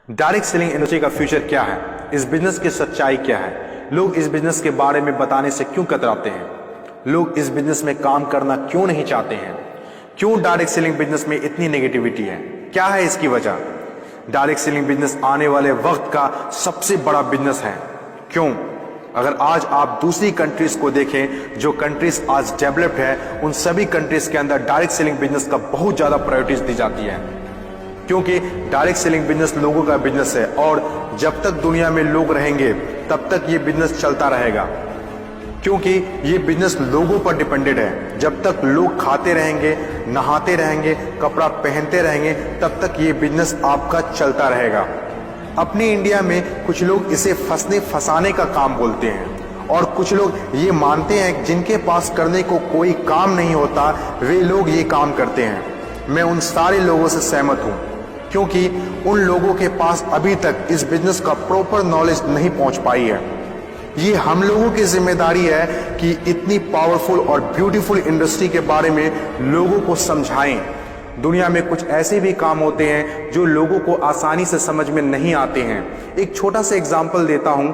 Direct selling industry का future क्या है, इस बिजनेस की सच्चाई क्या है, लोग इस बिजनेस के बारे में बताने से क्यों कतराते हैं, लोग इस बिजनेस में काम करना क्यों नहीं चाहते हैं, क्यों डायरेक्ट सेलिंग बिजनेस में इतनी नेगेटिविटी है, क्या है इसकी वजह। डायरेक्ट सेलिंग बिजनेस आने वाले वक्त का सबसे बड़ा बिजनेस है। क्यों? अगर आज आप दूसरी कंट्रीज को देखें, जो कंट्रीज आज डेवलप्ड है, उन सभी कंट्रीज के अंदर डायरेक्ट सेलिंग बिजनेस का बहुत ज्यादा प्रायोरिटीज दी जाती है, क्योंकि डायरेक्ट सेलिंग बिजनेस लोगों का बिजनेस है और जब तक दुनिया में लोग रहेंगे तब तक ये बिजनेस चलता रहेगा, क्योंकि ये बिजनेस लोगों पर डिपेंडेड है। जब तक लोग खाते रहेंगे, नहाते रहेंगे, कपड़ा पहनते रहेंगे, तब तक ये बिजनेस आपका चलता रहेगा। अपने इंडिया में कुछ लोग इसे फंसने फंसाने का काम बोलते हैं और कुछ लोग ये मानते हैं जिनके पास करने को कोई काम नहीं होता वे लोग ये काम करते हैं। मैं उन सारे लोगों से सहमत हूं, क्योंकि उन लोगों के पास अभी तक इस बिजनेस का प्रॉपर नॉलेज नहीं पहुंच पाई है। ये हम लोगों की जिम्मेदारी है कि इतनी पावरफुल और ब्यूटीफुल इंडस्ट्री के बारे में लोगों को समझाएं। दुनिया में कुछ ऐसे भी काम होते हैं जो लोगों को आसानी से समझ में नहीं आते हैं। एक छोटा सा एग्जांपल देता हूं।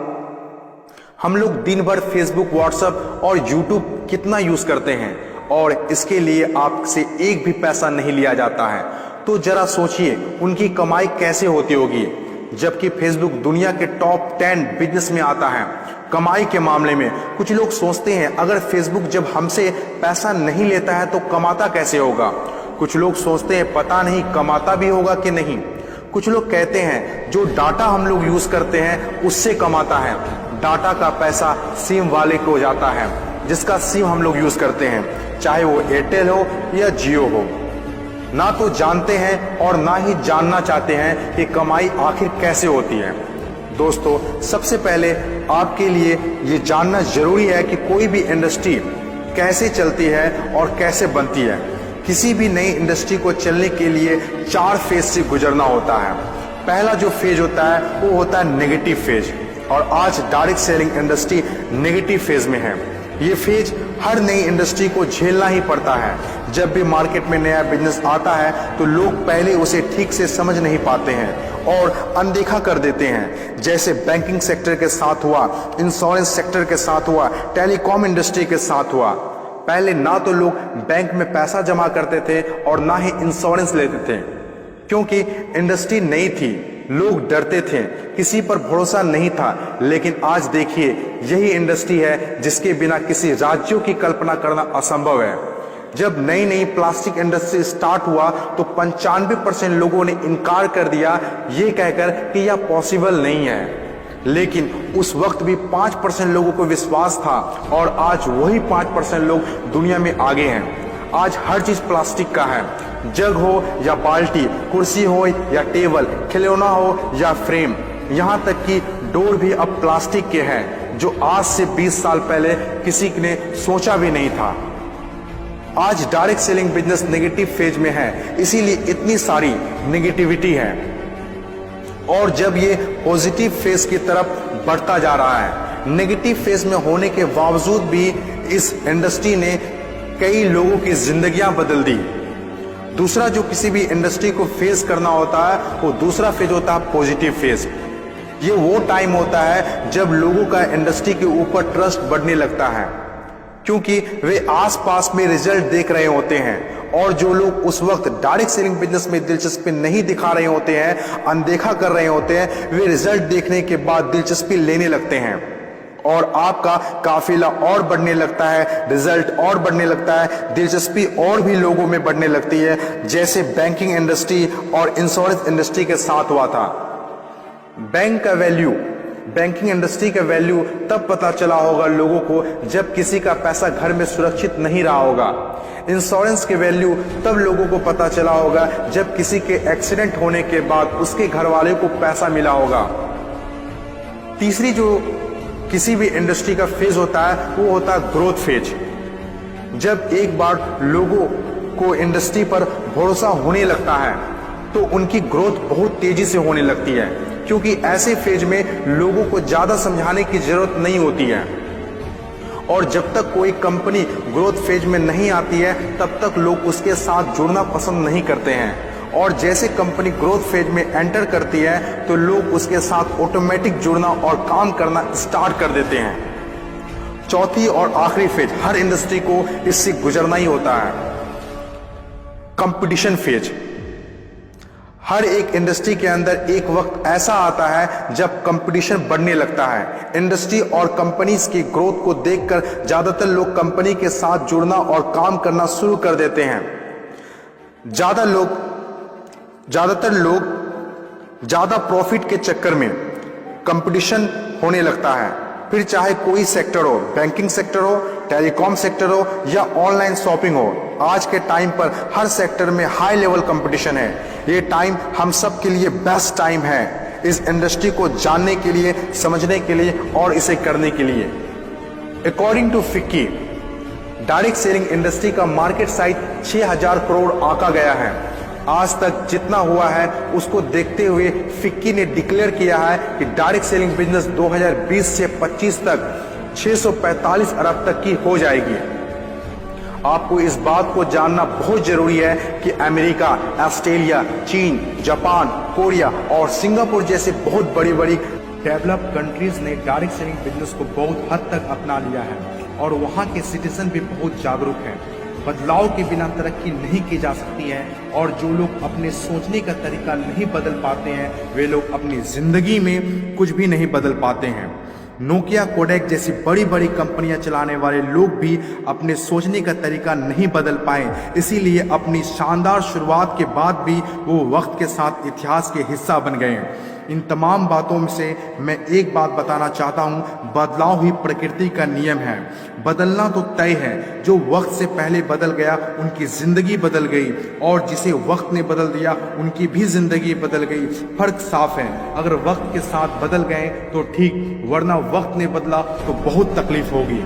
हम लोग दिन भर फेसबुक, व्हाट्सएप और यूट्यूब कितना यूज करते हैं और इसके लिए आपसे एक भी पैसा नहीं लिया जाता है। तो जरा सोचिए उनकी कमाई कैसे होती होगी, जबकि फेसबुक दुनिया के टॉप 10 बिजनेस में आता है कमाई के मामले में। कुछ लोग सोचते हैं अगर फेसबुक जब हमसे पैसा नहीं लेता है तो कमाता कैसे होगा। कुछ लोग सोचते हैं पता नहीं कमाता भी होगा कि नहीं। कुछ लोग कहते हैं जो डाटा हम लोग यूज करते हैं उससे कमाता है। डाटा का पैसा सिम वाले को जाता है, जिसका सिम हम लोग यूज करते हैं, चाहे वो एयरटेल हो या जियो हो। ना तो जानते हैं और ना ही जानना चाहते हैं कि कमाई आखिर कैसे होती है। दोस्तों, सबसे पहले आपके लिए ये जानना जरूरी है कि कोई भी इंडस्ट्री कैसे चलती है और कैसे बनती है। किसी भी नई इंडस्ट्री को चलने के लिए 4 फेज से गुजरना होता है। पहला जो फेज होता है वो होता है नेगेटिव फेज, और आज direct selling industry negative phase में है। ये फेज हर नई इंडस्ट्री को झेलना ही पड़ता है। जब भी मार्केट में नया बिजनेस आता है तो लोग पहले उसे ठीक से समझ नहीं पाते हैं और अनदेखा कर देते हैं। जैसे बैंकिंग सेक्टर के साथ हुआ, इंश्योरेंस सेक्टर के साथ हुआ, टेलीकॉम इंडस्ट्री के साथ हुआ। पहले ना तो लोग बैंक में पैसा जमा करते थे और ना ही इंश्योरेंस लेते थे, क्योंकि इंडस्ट्री नई थी, लोग डरते थे, किसी पर भरोसा नहीं था। लेकिन आज देखिए, यही इंडस्ट्री है जिसके बिना किसी राज्यों की कल्पना करना असंभव है। जब नई नई प्लास्टिक इंडस्ट्री स्टार्ट हुआ तो 95% लोगों ने इनकार कर दिया, ये कहकर कि यह पॉसिबल नहीं है। लेकिन उस वक्त भी 5% लोगों को विश्वास था और आज वही 5% लोग दुनिया में आगे हैं। आज हर चीज प्लास्टिक का है, जग हो या बाल्टी, कुर्सी हो या टेबल, खिलौना हो या फ्रेम, यहाँ तक कि डोर भी अब प्लास्टिक के हैं, जो आज से 20 साल पहले किसी ने सोचा भी नहीं था। आज direct selling business negative phase में है, इसीलिए इतनी सारी नेगेटिविटी है। और जब ये पॉजिटिव फेज की तरफ बढ़ता जा रहा है, नेगेटिव फेज में होने के बावजूद भी इस इंडस्ट्री ने कई लोगों की जिंदगियां बदल दी। दूसरा जो किसी भी इंडस्ट्री को फेस करना होता है वो दूसरा फेज होता है पॉजिटिव फेज। ये वो टाइम होता है जब लोगों का इंडस्ट्री के ऊपर ट्रस्ट बढ़ने लगता है, क्योंकि वे आसपास में रिजल्ट देख रहे होते हैं। और जो लोग उस वक्त डायरेक्ट सेलिंग बिजनेस में दिलचस्पी नहीं दिखा रहे होते हैं, अनदेखा कर रहे होते हैं, वे रिजल्ट देखने के बाद दिलचस्पी लेने लगते हैं और आपका काफिला और बढ़ने लगता है, रिजल्ट और बढ़ने लगता है, दिलचस्पी और भी लोगों में बढ़ने लगती है। जैसे बैंकिंग इंडस्ट्री और इंश्योरेंस इंडस्ट्री के साथ हुआ था। बैंकिंग इंडस्ट्री का वैल्यू तब पता चला होगा लोगों को जब किसी का पैसा घर में सुरक्षित नहीं रहा होगा। इंश्योरेंस के वैल्यू तब लोगों को पता चला होगा जब किसी के एक्सीडेंट होने के बाद उसके घर वाले को पैसा मिला होगा। तीसरी जो किसी भी इंडस्ट्री का फेज होता है वो होता है ग्रोथ फेज। जब एक बार लोगों को इंडस्ट्री पर भरोसा होने लगता है तो उनकी ग्रोथ बहुत तेजी से होने लगती है, क्योंकि ऐसे फेज में लोगों को ज्यादा समझाने की जरूरत नहीं होती है। और जब तक कोई कंपनी ग्रोथ फेज में नहीं आती है तब तक लोग उसके साथ जुड़ना पसंद नहीं करते हैं और जैसे कंपनी ग्रोथ फेज में एंटर करती है तो लोग उसके साथ ऑटोमेटिक जुड़ना और काम करना स्टार्ट कर देते हैं। चौथी और आखिरी फेज, हर इंडस्ट्री को इससे गुजरना ही होता है, कंपटीशन फेज। हर एक इंडस्ट्री के अंदर एक वक्त ऐसा आता है जब कंपटीशन बढ़ने लगता है। इंडस्ट्री और कंपनीज की ग्रोथ को देखकर ज्यादातर लोग कंपनी के साथ जुड़ना और काम करना शुरू कर देते हैं। ज्यादातर लोग ज्यादा प्रॉफिट के चक्कर में कंपटीशन होने लगता है, फिर चाहे कोई सेक्टर हो, बैंकिंग सेक्टर हो, टेलीकॉम सेक्टर हो या ऑनलाइन शॉपिंग हो। आज के टाइम पर हर सेक्टर में हाई लेवल कंपटीशन है। ये टाइम हम सब के लिए बेस्ट टाइम है, इस इंडस्ट्री को जानने के लिए, समझने के लिए और इसे करने के लिए। According to FICCI, direct selling industry का मार्केट साइज 6000 करोड़ आंका गया है। आज तक जितना हुआ है उसको देखते हुए फिक्की ने डिक्लेयर किया है कि डायरेक्ट सेलिंग बिजनेस 2020 से 25 तक 645 अरब तक की हो जाएगी। आपको इस बात को जानना बहुत जरूरी है कि अमेरिका, ऑस्ट्रेलिया, चीन, जापान, कोरिया और सिंगापुर जैसे बहुत बड़ी बड़ी डेवलप्ड कंट्रीज ने डायरेक्ट सेलिंग बिजनेस को बहुत हद तक अपना लिया है और वहां के सिटीजन भी बहुत जागरूक हैं। बदलाव के बिना तरक्की नहीं की जा सकती है और जो लोग अपने सोचने का तरीका नहीं बदल पाते हैं वे लोग अपनी जिंदगी में कुछ भी नहीं बदल पाते हैं। नोकिया, कोडेक जैसी बड़ी बड़ी कंपनियां चलाने वाले लोग भी अपने सोचने का तरीका नहीं बदल पाए, इसीलिए अपनी शानदार शुरुआत के बाद भी वो वक्त के साथ इतिहास के हिस्सा बन गए। इन तमाम बातों से मैं एक बात बताना चाहता हूँ, बदलाव ही प्रकृति का नियम है। बदलना तो तय है, जो वक्त से पहले बदल गया उनकी जिंदगी बदल गई और जिसे वक्त ने बदल दिया उनकी भी जिंदगी बदल गई। फर्क साफ है, अगर वक्त के साथ बदल गए तो ठीक, वरना वक्त ने बदला तो बहुत तकलीफ होगी।